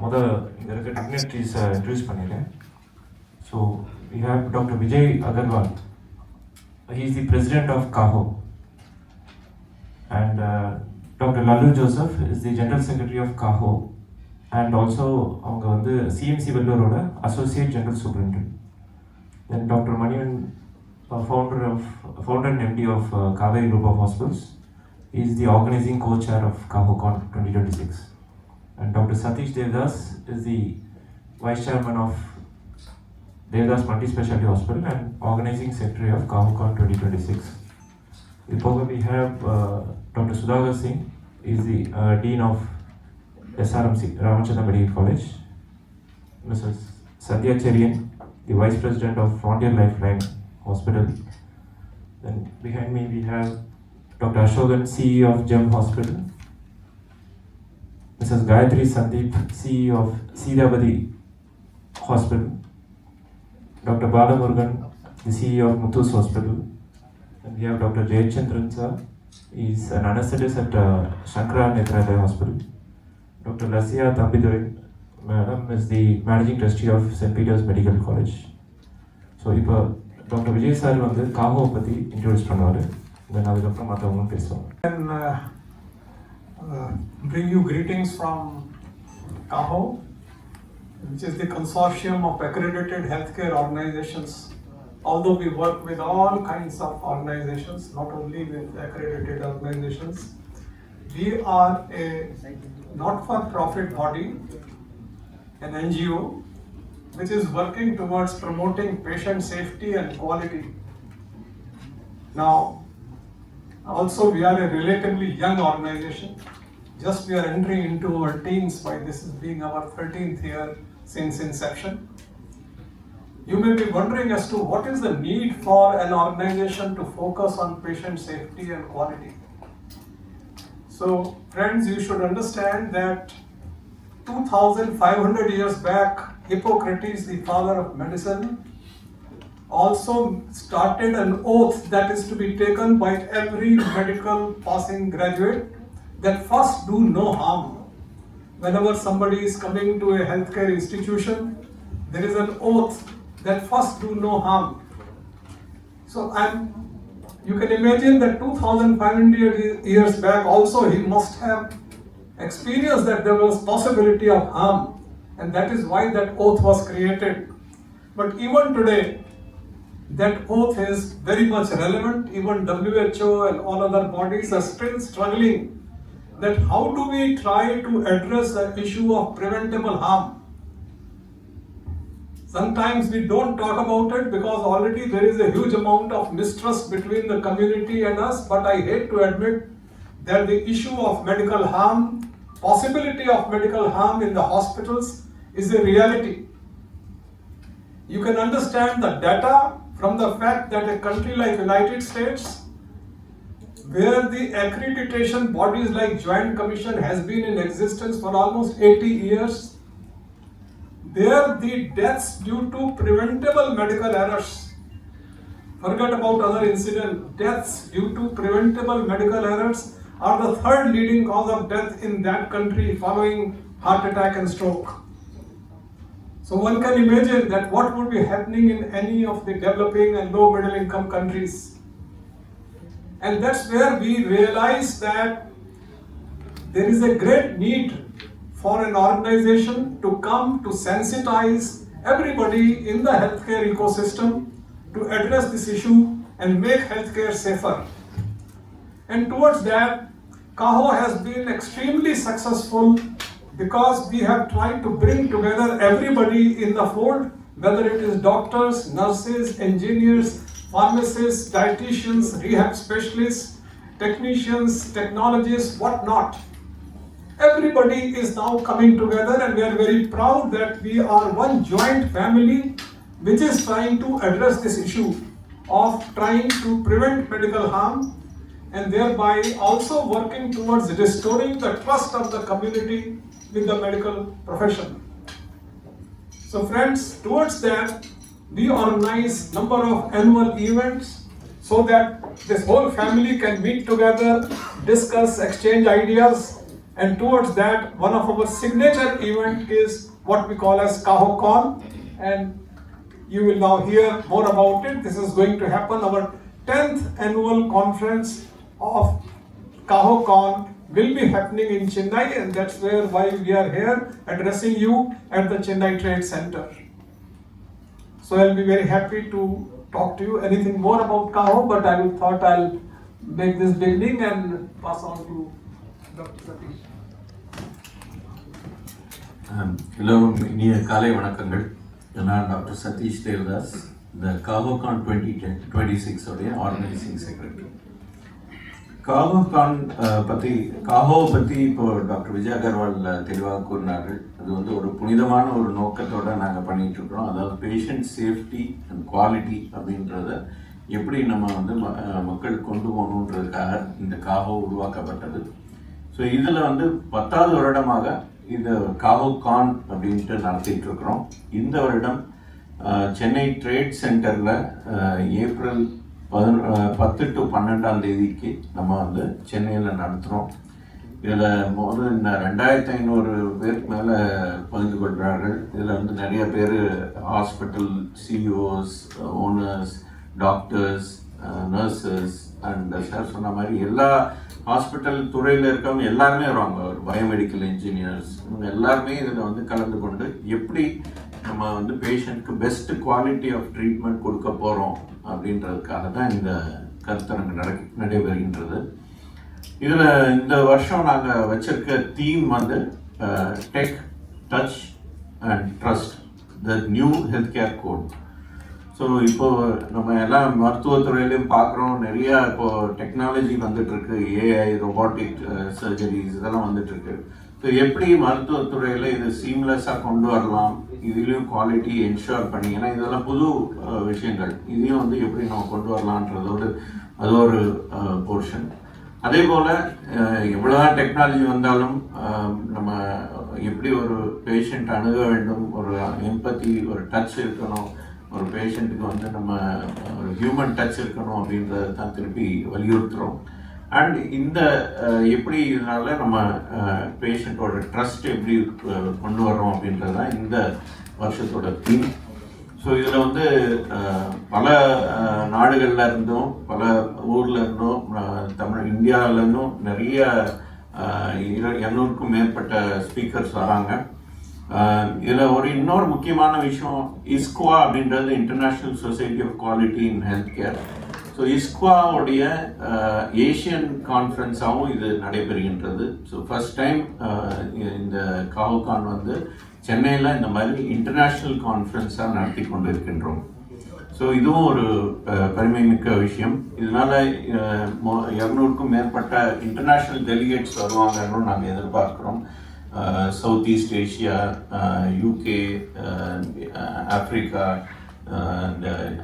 முதல் இங்கே இருக்க டிக்னிட்டரிஸை இன்ட்ரடியூஸ் பண்ணிடுறேன். So we have Dr. Vijay Agarwal. He is the president of CAHO. And Dr. Lalu Joseph is the general secretary of CAHO. And also அவங்க வந்து CMC வெள்ளூரோட associate general superintendent. Then Dr. Manivan, founder and MD of Kaveri Group of Hospitals, is the organizing co-chair of CAHOCON 2026. And Dr. Satish Devdas is the vice chairman of Devdas Multi-Specialty Hospital and organizing secretary of CAHOCON 2026. We have Dr. Sudhagar Singh, is the dean of SRMC, Ramachandra Medical College. Mrs. Sandhya Cherian, the vice president of Frontier Lifeline Hospital. Then behind me we have Dr. Ashokan, CEO of GEM Hospital. Mrs. Gayatri Sandeep, CEO of Seedavadi Hospital. Dr. Balamurugan, the CEO of Muthus Hospital. And we have Dr. Jayachandran sir, he is an anesthetist at Shankara Nethralaya Hospital. Dr. Lassia Thambidurai, madam, is the managing trustee of St. Peter's Medical College. So இப்போ doctor Vijay sir வந்து காஹோ பற்றி introduce பண்ணுவார். தென் அதுக்கப்புறம் மற்றவங்களும் பேசுவாங்க. Bring you greetings from CAHO, which is the consortium of accredited healthcare organizations. Although we work with all kinds of organizations, not only with accredited organizations, we are a not-for-profit body, an NGO, which is working towards promoting patient safety and quality. Now, also we are a relatively young organization. Just we are entering into our teens by this is being our 13th year since inception. You may be wondering as to what is the need for an organization to focus on patient safety and quality. So friends, you should understand that 2500 years back, Hippocrates, the father of medicine, also started an oath that is to be taken by every medical passing graduate, that first do no harm. Whenever somebody is coming to a healthcare institution, there is an oath that first do no harm. So you can imagine that 2500 years back also he must have experienced that there was possibility of harm, and that is why that oath was created. But even today, that oath is very much relevant. Even WHO and all other bodies are still struggling that how do we try to address the issue of preventable harm. Sometimes we don't talk about it because already there is a huge amount of mistrust between the community and us, but I hate to admit that the issue of medical harm, possibility of medical harm in the hospitals is a reality. You can understand the data from the fact that a country like United States, where the accreditation bodies like Joint Commission has been in existence for almost 80 years, there the deaths due to preventable medical errors, forget about other incidents, deaths due to preventable medical errors are the third leading cause of death in that country following heart attack and stroke. So one can imagine that what would be happening in any of the developing and low middle income countries. And that's where we realize that there is a great need for an organization to come to sensitize everybody in the healthcare ecosystem to address this issue and make healthcare safer. And towards that, CAHO has been extremely successful because we have tried to bring together everybody in the fold, whether it is doctors, nurses, engineers, pharmacists, dietitians, rehab specialists, technicians, technologists, whatnot. Everybody is now coming together, and we are very proud that we are one joint family which is trying to address this issue of trying to prevent medical harm and thereby also working towards restoring the trust of the community with the medical profession. So friends, towards that, we organize number of annual events so that this whole family can meet together, discuss, exchange ideas, And towards that, one of our signature event is what we call as CAHOCON, and you will now hear more about it. This is going to happen, our 10th annual conference of CAHOCON will be happening in Chennai, and that's why we are here addressing you at the Chennai Trade Center. So I'll be very happy to talk to you anything more about CAHO, but I thought I'll make this beginning and pass on to Dr. Satish. எல்லோரும் இனிய காலை வணக்கங்கள். நான் doctor Satish Devadas, இந்த காஹோகான் 2026 உடைய organising secretary. காஹோகான் பற்றி இப்போ doctor Vijay Agarwal தெளிவாக கூறினார்கள். அது வந்து ஒரு புனிதமான ஒரு நோக்கத்தோடு நாங்கள் பண்ணிகிட்ருக்குறோம். அதாவது பேஷண்ட் சேஃப்டி அண்ட் குவாலிட்டி அப்படின்றத எப்படி நம்ம வந்து மக்களுக்கு கொண்டு போகணுன்றதுக்காக இந்த காஹோ உருவாக்கப்பட்டது. ஸோ இதில் வந்து 10வது வருடமாக இந்த காஹோகான் அப்படின்ட்டு நடத்திட்டு இருக்கிறோம். இந்த வருடம் சென்னை ட்ரேட் சென்டரில் ஏப்ரல் 10 to 12 நம்ம வந்து சென்னையில் நடத்துகிறோம். இதில் முதல் 2500 பேருக்கு மேலே பகிர்ந்து கொள்கிறார்கள். இதில் வந்து நிறைய பேர் hospital CEOs, owners, doctors, nurses and sir சொன்ன மாதிரி எல்லா ஹாஸ்பிட்டல் துறையில் இருக்கவங்க எல்லாருமே வருவாங்க. ஒரு பயோமெடிக்கல் இன்ஜினியர்ஸ், இவங்க எல்லாருமே இதில் வந்து கலந்து கொண்டு எப்படி நம்ம வந்து பேஷண்ட்க்கு பெஸ்ட் குவாலிட்டி ஆஃப் ட்ரீட்மெண்ட் கொடுக்க போகிறோம் அப்படின்றதுக்காக தான் இந்த கருத்தரங்கு நடைபெறுகின்றது. இதில் இந்த வருஷம் நாங்கள் வச்சிருக்க தீம் வந்து tech, touch and trust, the new health care code. So இப்போது நம்ம எல்லாம் மருத்துவத்துறையிலையும் பார்க்குறோம், நிறையா இப்போது டெக்னாலஜி வந்துட்டுருக்கு, ஏஐ, ரொபாட்டிக் சர்ஜரிஸ் இதெல்லாம் வந்துட்டுருக்கு. ஸோ எப்படி மருத்துவத்துறையில் இது சீம்லெஸ்ஸாக கொண்டு வரலாம், இதுலேயும் குவாலிட்டி என்ஷூர் பண்ணி, ஏன்னா இதெல்லாம் புது விஷயங்கள், இதையும் வந்து எப்படி நம்ம கொண்டு வரலான்றதோடு அது ஒரு போர்ஷன். அதே போல் எவ்வளோதான் டெக்னாலஜி வந்தாலும் நம்ம எப்படி ஒரு பேஷண்ட் அணுக வேண்டும், ஒரு எம்பத்தி, ஒரு டச் இருக்கணும், ஒரு பேஷண்ட்டுக்கு வந்து நம்ம ஒரு ஹியூமன் டச் இருக்கணும் அப்படின்றத தான் திருப்பி வலியுறுத்துகிறோம். அண்ட் இந்த எப்படி இதனால நம்ம பேஷண்ட்டோட ட்ரஸ்ட் எப்படி கொண்டு வர்றோம் அப்படின்றது தான் இந்த வருஷத்தோட தீம். ஸோ இதில் வந்து பல நாடுகளில் இருந்தும் பல ஊரில் இருந்தும் இந்தியாவிலேருந்தும் நிறைய 200க்கும் மேற்பட்ட ஸ்பீக்கர்ஸ் வராங்க. இதில் இன்னொரு முக்கியமான விஷயம், இஸ்குவா அப்படின்றது international society of quality in health care. So இஸ்குவாவுடைய ஏஷியன் கான்ஃபரன்ஸாகவும் இது நடைபெறுகின்றது. ஸோ ஃபர்ஸ்ட் டைம் இந்த காஹோகான் வந்து சென்னையில் இந்த மாதிரி இன்டர்நேஷ்னல் கான்ஃபரன்ஸாக நடத்தி கொண்டு இருக்கின்றோம். ஸோ இதுவும் ஒரு பெருமை மிக்க விஷயம். இதனால் 200க்கும் மேற்பட்ட இன்டர்நேஷ்னல் டெலிகேட்ஸ் வருவாங்கன்னு நாங்கள் எதிர்பார்க்குறோம். South east Asia, UK, Africa,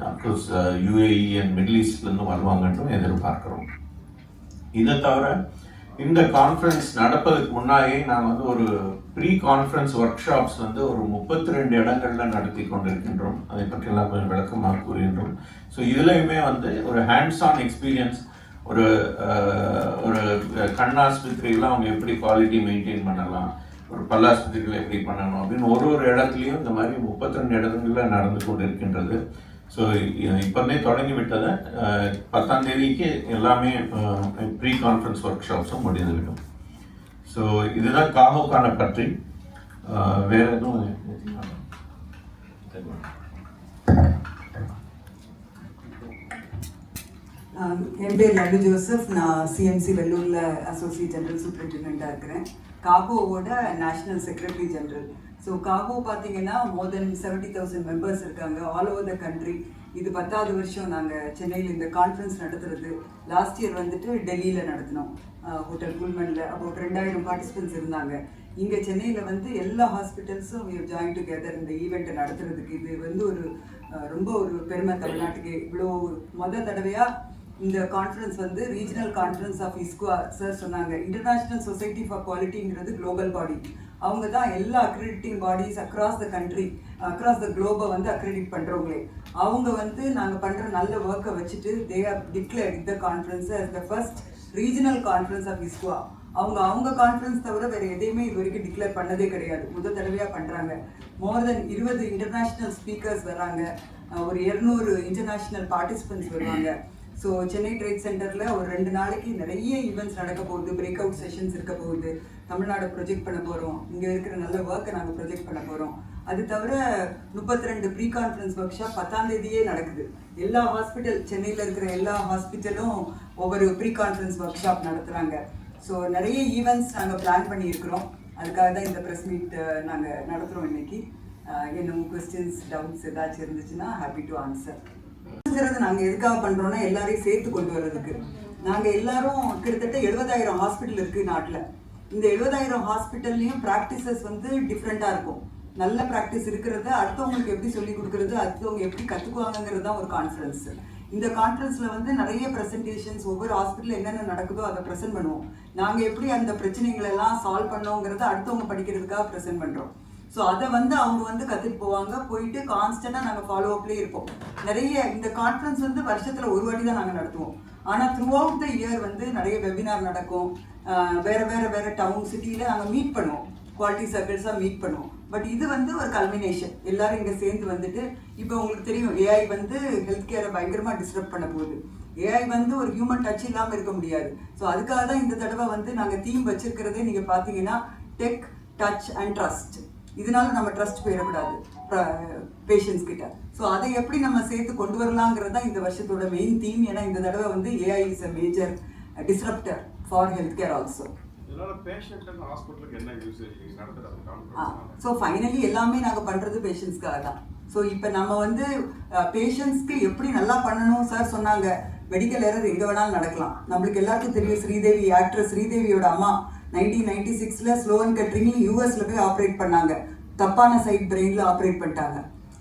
of course UAE and middle ஈஸ்ட்லேருந்து வருவாங்கன்னு எதிர்பார்க்குறோம். இதை தவிர இந்த கான்ஃபரன்ஸ் நடப்பதுக்கு முன்னாடியே நாங்கள் வந்து ஒரு ப்ரீ கான்ஃபரன்ஸ் ஒர்க் ஷாப்ஸ் வந்து ஒரு 32 இடங்களில் நடத்தி கொண்டிருக்கின்றோம். அதை பற்றி எல்லாம் விளக்கமாக கூறுகின்றோம். ஸோ இதுலையுமே வந்து ஒரு ஹேண்ட்ஸ் ஆன் எக்ஸ்பீரியன்ஸ், ஒரு கண் ஆஸ்பத்திரியில் அவங்க எப்படி குவாலிட்டி மெயின்டைன் பண்ணலாம், ஒரு பல்லாஸ்பத்திரிகள் எப்படி பண்ணணும் அப்படின்னு ஒரு இடத்துலையும் இந்த மாதிரி 32 இடங்களில் நடந்து கொண்டு இருக்கின்றது. ஸோ இப்போதே தொடங்கி விட்டதை 10ஆம் தேதிக்கு எல்லாமே ப்ரீ கான்ஃபரன்ஸ் ஒர்க் ஷாப்ஸும் முடிந்துவிடும். ஸோ இதுதான் காஹோகானை பற்றி. வேறு எதுவும் என் பேர் லட்டு ஜோசப். நான் சிஎம்சி வெள்ளூரில் அசோசியேட் ஜெனரல் சூப்பரிண்டெண்டண்டாக இருக்கிறேன். காஹோவோட நேஷ்னல் செக்ரட்டரி ஜெனரல். ஸோ காஹோ பார்த்தீங்கன்னா மோர் தென் 70,000 மெம்பர்ஸ் இருக்காங்க ஆல் ஓவர் த கண்ட்ரி. இது 10வது வருஷம் நாங்கள் சென்னையில் இந்த கான்ஃபரன்ஸ் நடத்துறது. லாஸ்ட் இயர் வந்துட்டு டெல்லியில் நடத்தினோம், ஹோட்டல் புல்மனில். அபவுட் 2000 பார்ட்டிசிபென்ட்ஸ் இருந்தாங்க. இங்கே சென்னையில் வந்து எல்லா ஹாஸ்பிட்டல்ஸும் ஜாயின் டுகெதர் இந்த ஈவெண்ட்டை நடத்துறதுக்கு. இது வந்து ரொம்ப ஒரு பெருமை தமிழ்நாட்டுக்கு. இவ்வளோ தடவையாக இந்த கான்ஃபரன்ஸ் வந்து regional conference of ISQua sir சொன்னாங்க. இன்டர்நேஷ்னல் சொசைட்டி ஃபார் குவாலிட்டிங்கிறது குளோபல் பாடி. அவங்க தான் எல்லா accrediting bodies across the country, across the குளோபை வந்து அக்ரெடிட் பண்ணுறவங்களே. அவங்க வந்து நாங்கள் பண்ணுற நல்ல ஒர்க்கை வச்சுட்டு தே ஆர் டிக்ளேர்ட் இந்த conference as the first regional conference of ISQA அவங்க கான்ஃபரன்ஸ் தவிர வேறு எதையுமே இது வரைக்கும் டிக்ளேர் பண்ணதே கிடையாது. முதல் தடவையாக பண்ணுறாங்க. மோர் தென் 20 இன்டர்நேஷ்னல் ஸ்பீக்கர்ஸ் வர்றாங்க, ஒரு 200 இன்டர்நேஷ்னல் பார்ட்டிசிபென்ட்ஸ் வருவாங்க. ஸோ சென்னை ட்ரேட் சென்டரில் ஒரு 2 நாளைக்கு நிறைய ஈவெண்ட்ஸ் நடக்க போகுது, பிரேக் அவுட் செஷன்ஸ் இருக்க போகுது, தமிழ்நாடு ப்ரொஜெக்ட் பண்ண போகிறோம், இங்கே இருக்கிற நல்ல ஒர்க்கை நாங்கள் ப்ரொஜெக்ட் பண்ண போகிறோம். அது தவிர 32 ப்ரீ கான்ஃபரன்ஸ் ஒர்க் ஷாப் 10ஆம் தேதியே நடக்குது. எல்லா ஹாஸ்பிட்டல், சென்னையில் இருக்கிற எல்லா ஹாஸ்பிட்டலும் ஒவ்வொரு ப்ரீ கான்ஃபரன்ஸ் ஒர்க் ஷாப் நடத்துகிறாங்க. ஸோ நிறைய ஈவெண்ட்ஸ் நாங்கள் பிளான் பண்ணியிருக்கிறோம். அதுக்காக தான் இந்த ப்ரெஸ் மீட் நாங்கள் நடத்துகிறோம் இன்னைக்கு. இன்னும் கொஸ்டின்ஸ், டவுட்ஸ் ஏதாச்சும் இருந்துச்சுன்னா ஹாப்பி டு ஆன்சர். நாங்கள் எதுக்காக பண்ணுறோன்னா எல்லாரையும் சேர்த்து கொண்டு வர்றதுக்கு. நாங்கள் எல்லாரும் கிட்டத்தட்ட 70,000 ஹாஸ்பிட்டல் இருக்குது நாட்டில். இந்த 70,000 ஹாஸ்பிட்டல்லையும் ப்ராக்டிசஸ் வந்து டிஃப்ரெண்ட்டாக இருக்கும். நல்ல ப்ராக்டிஸ் இருக்கிறத அடுத்தவங்களுக்கு எப்படி சொல்லிக் கொடுக்குறது, அடுத்தவங்க எப்படி கற்றுக்குவாங்கங்கிறது தான் ஒரு கான்ஃபரன்ஸ். இந்த கான்ஃபரன்ஸில் வந்து நிறைய ப்ரெசன்டேஷன்ஸ், ஒவ்வொரு ஹாஸ்பிட்டலில் என்னென்ன நடக்குதோ அதை ப்ரெசென்ட் பண்ணுவோம். நாங்கள் எப்படி அந்த பிரச்சனைகளெல்லாம் சால்வ் பண்ணோங்கிறத அடுத்தவங்க படிக்கிறதுக்காக ப்ரெசென்ட் பண்ணுறோம். ஸோ அதை வந்து அவங்க வந்து கற்றுட்டு போவாங்க. போயிட்டு கான்ஸ்டண்ட்டாக நாங்கள் ஃபாலோ அப்லேயே இருப்போம். நிறைய இந்த கான்ஃபரன்ஸ் வந்து வருஷத்தில் ஒரு வாட்டி தான் நாங்கள் நடத்துவோம். ஆனால் த்ரூ அவுட் த இயர் வந்து நிறைய வெபினார் நடக்கும். வேறு டவுன் சிட்டியில் நாங்கள் மீட் பண்ணுவோம், குவாலிட்டி சர்க்கிள்ஸாக மீட் பண்ணுவோம். பட் இது வந்து ஒரு கல்மினேஷன். எல்லாரும் இங்கே சேர்ந்து வந்துட்டு, இப்போ உங்களுக்கு தெரியும் ஏஐ வந்து ஹெல்த் கேரை பயங்கரமாக டிஸ்டர்ப் பண்ண போகுது. ஏஐ வந்து ஒரு ஹியூமன் டச் இல்லாமல் இருக்க முடியாது. ஸோ அதுக்காக தான் இந்த தடவை வந்து நாங்கள் தீம் வச்சிருக்கிறதே நீங்கள் பார்த்தீங்கன்னா டெக், டச் அண்ட் ட்ரஸ்ட். இதனால நம்ம ட்ரஸ்ட் போயிடக்கூடாது பேஷண்ட்ஸ் கிட்ட. ஸோ அதை எப்படி நம்ம சேர்த்து கொண்டு வரலாங்கிறது தான் இந்த வருஷத்தோட மெயின் தீம். ஏன்னா இந்த தடவை வந்து AI is a major disruptor for health care also. So finally எல்லாமே நாங்கள் பண்ணுறது பேஷண்ட்ஸ்க்காக தான். ஸோ இப்போ நம்ம வந்து பேஷண்ட்ஸ்க்கு எப்படி நல்லா பண்ணணும் சார் சொன்னாங்க. மெடிக்கல் எரர் எங்கே வேணாலும் நடக்கலாம். நம்மளுக்கு எல்லாருக்கும் தெரியும், ஸ்ரீதேவி, ஆக்ட்ரஸ் ஸ்ரீதேவியோட அம்மா 1996 ஸ்லோ அண்ட் கட்ரிங்லையும் யூஎஸ்ல போய் ஆப்ரேட் பண்ணாங்க. தப்பான சைட் பிரெயினில் ஆப்ரேட் பண்ணிட்டாங்க.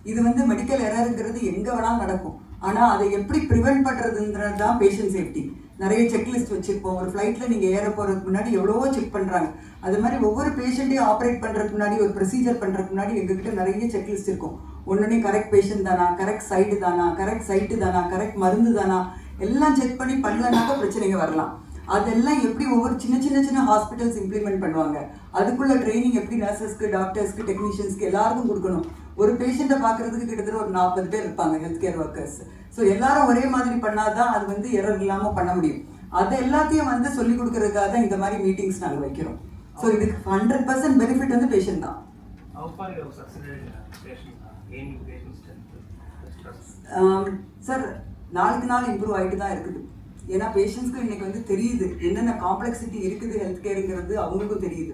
இது வந்து மெடிக்கல் எரருங்கிறது எங்கே வேணாலும் நடக்கும். ஆனால் அதை எப்படி ப்ரிவென்ட் பண்ணுறதுன்றது தான் பேஷண்ட் சேஃப்டி. நிறைய செக்லிஸ்ட் வச்சுருப்போம். ஒரு ஃப்ளைட்டில் நீங்கள் ஏற போகிறதுக்கு முன்னாடி எவ்வளவோ செக் பண்ணுறாங்க. அது மாதிரி ஒவ்வொரு பேஷண்ட்டையும் ஆப்ரேட் பண்ணுறதுக்கு முன்னாடி, ஒரு ப்ரொசீஜர் பண்ணுறதுக்கு முன்னாடி எங்ககிட்ட நிறைய செக்லிஸ்ட் இருக்கும். ஒன்றுனே கரெக்ட் பேஷண்ட் தானா, கரெக்ட் சைடு தானா, கரெக்ட் சைட்டு தானா, கரெக்ட் மருந்து தானா, எல்லாம் செக் பண்ணி பண்ணலனாக்கா பிரச்சனைங்க வரலாம். அதெல்லாம் எப்படி ஒவ்வொரு சின்ன ஹாஸ்பிட்டல்ஸ் இம்ப்ளிமெண்ட் பண்ணுவாங்க. அதுக்குள்ள ட்ரைனிங் எப்படி நர்சஸ்க்கு, டாக்டர்ஸ்க்கு, டெக்னீஷியன்ஸ்க்கு எல்லாருக்கும் கொடுக்கணும். ஒரு பேஷண்ட்டை பார்க்கறதுக்கு கிட்டத்தட்ட ஒரு 40 பேர் இருப்பாங்க ஹெல்த் கேர் ஒர்க்கர்ஸ். ஸோ எல்லாரும் ஒரே மாதிரி பண்ணாதான் அது வந்து எரர் இல்லாமல் பண்ண முடியும். அதை எல்லாத்தையும் வந்து சொல்லிக் கொடுக்கறதுக்காக தான் இந்த மாதிரி மீட்டிங்ஸ் நாங்கள் வைக்கிறோம். ஸோ இதுக்கு 100% பெனிஃபிட் வந்து பேஷண்ட் தான். சார் நாளுக்கு நாள் இம்ப்ரூவ் ஆகிட்டு தான் இருக்குது. ஏன்னா பேஷண்ட்ஸ்க்கு இன்னைக்கு வந்து தெரியுது என்னென்ன காம்ப்ளெக்சிட்டி இருக்குது ஹெல்த் கேருங்கிறது அவங்களுக்கும் தெரியுது.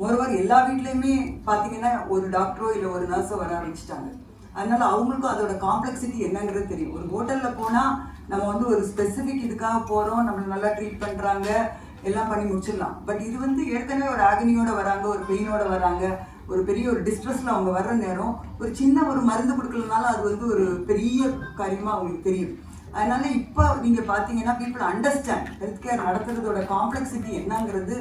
மோரோவர் எல்லா வீட்லேயுமே பார்த்தீங்கன்னா ஒரு டாக்டரோ இல்லை ஒரு நர்ஸோ வர ஆரம்பிச்சிட்டாங்க. அதனால அவங்களுக்கும் அதோட காம்ப்ளெக்சிட்டி என்னங்கிறது தெரியும். ஒரு ஹோட்டலில் போனால் நம்ம வந்து ஒரு ஸ்பெசிஃபிக் இதுக்காக போகிறோம், நம்மளை நல்லா ட்ரீட் பண்ணுறாங்க, எல்லாம் பண்ணி முடிச்சிடலாம். பட் இது வந்து ஏற்கனவே ஒரு ஆகனியோட வராங்க, ஒரு பெயினோட வராங்க, ஒரு பெரிய ஒரு டிஸ்ட்ரெஸில் அவங்க வர்ற நேரம் ஒரு சின்ன ஒரு மருந்து கொடுக்கலனாலும் அது வந்து ஒரு பெரிய காரியமாக அவங்களுக்கு தெரியும். அதனால இப்போ நீங்கள் பார்த்தீங்கன்னா பீப்புள் அண்டர்ஸ்டாண்ட் ஹெல்த் கேர் நடத்துறதோட காம்ப்ளெக்சிட்டி என்னங்கிறது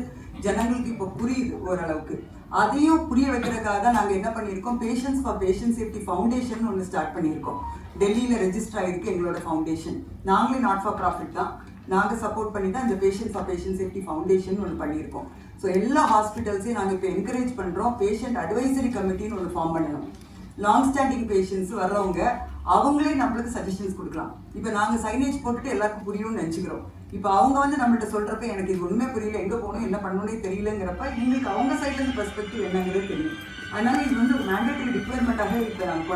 ஜனங்களுக்கு இப்போ புரியுது ஓரளவுக்கு. அதையும் புரிய வைக்கிறதுக்காக தான் நாங்கள் என்ன பண்ணியிருக்கோம், patients for patient safety foundation ஒன்று ஸ்டார்ட் பண்ணியிருக்கோம். டெல்லியில் ரெஜிஸ்டர் ஆகிருக்கு எங்களோட ஃபவுண்டேஷன். நாங்களே நாட் ஃபார் ப்ராஃபிட் தான், நாங்கள் சப்போர்ட் பண்ணி தான் இந்த patient for patient safety foundation ஒன்று பண்ணியிருக்கோம். ஸோ எல்லா ஹாஸ்பிட்டல்ஸையும் நாங்கள் இப்போ என்கரேஜ் பண்ணுறோம், பேஷண்ட் அட்வைசரி கமிட்டின்னு ஒன்று ஃபார்ம் பண்ணணும். லாங் ஸ்டாண்டிங் பேஷண்ட்ஸ் வர்றவங்க அவங்களே நம்மளுக்கு சஜஷன்ஸ் கொடுக்கலாம். இப்போ நாங்கள் சைனேஜ் போட்டுட்டு எல்லாருக்கும் புரியும்னு நினச்சிக்கிறோம். இப்போ அவங்க வந்து நம்மள்ட்ட சொல்கிறப்ப எனக்கு இது ஒன்றுமே புரியல, எங்கே போகணும், என்ன பண்ணணும்னே தெரியலங்கிறப்ப எங்களுக்கு அவங்க சைட்லேருந்து பெர்ஸ்பெக்டிவ் என்னங்கிறது தெரியும். அதனால இது வந்து ஒரு மேண்டேட்டரி ரிக்வயர்மெண்ட்டாக இப்போ நாங்கள்